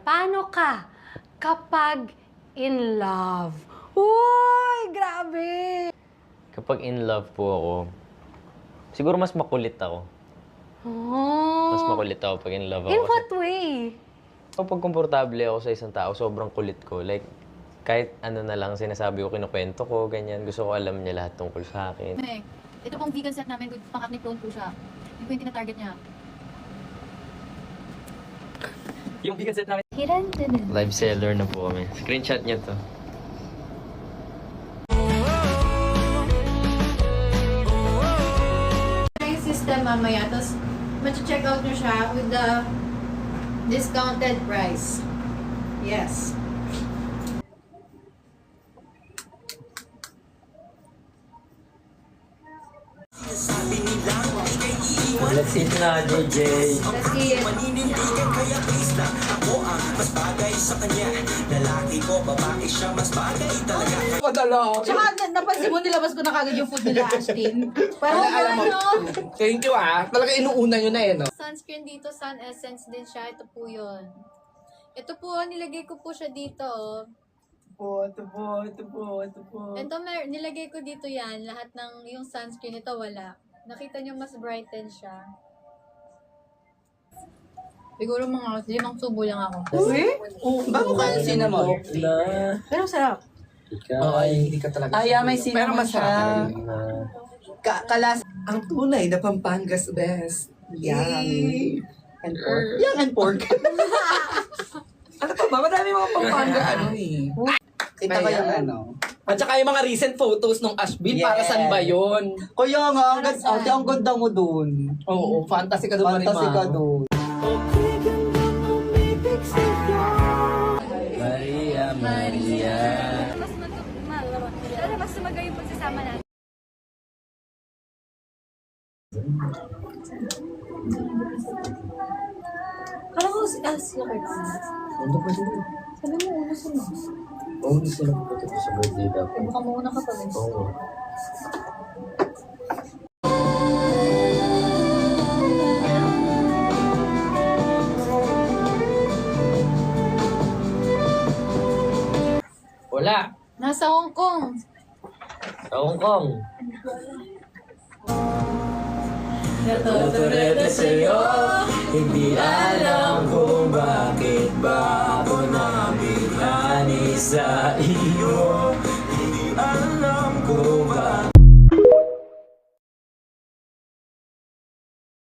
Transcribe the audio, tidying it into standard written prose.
paano ka kapag in love? Uy, grabe! Kapag in love po ako, siguro mas makulit ako. Oh. Mas makulit ako pag in love ako. In what way? Kapag komportable ako sa isang tao, sobrang kulit ko. Like, kahit ano na lang sinasabi ko, kinukwento ko, ganyan. Gusto ko alam niya lahat tungkol sa akin. Meg, ito pong vegan set namin, pang-acne prone po siya. Yun po yung tina-target niya. Yung vegan set namin. Hiran din. Live seller na po kami. Screenshot niya to. Yung system mamaya, tapos mag-check out nyo siya with the discounted price. Yes. Let's eat na, JJ. Let's see it. Tsaka napansin mo, nilabas ko na kagad yung food nila, Ashtin. Parang Alam mo, thank you Talaga inuuna yun na no? sunscreen dito, Sun Essence din siya. Ito po yun. Ito po, nilagay ko po siya dito. Ito po. Ito, nilagay ko dito yan. Lahat ng yung sunscreen, ito wala. Nakita nyo, mas brighten siya. Siguro mga 5 tubo lang ako. Uy? Bago ka yung cinnamon. Pero sarap. Okay, hindi ka talaga. May Pero cinnamon masarap. siya. Kalas, ang tunay na Pampangas best. Yang and pork. Yang and pork. Ano pa ba? Madami mga Pampanga Kita ko yung ano. At saka yung mga recent photos ng Ashbin, para saan ba yun? Kuya nga, ang ganda mo dun. Oo, fantasy ka doon, Fantasy ka dun. Maria. Mas sumagay yung pagsasama natin. Kala ko si Lord. Ano pa din? Sabi mo, una sa mas. Oo, hindi sila pupunta sa birthday daw. Baka mauna ka pa rin. Oo. Wala. Nasa Hong Kong. Sa Hong Kong. Naturete sa'yo, hindi alam kung bakit ba ako nabighani sa iyo.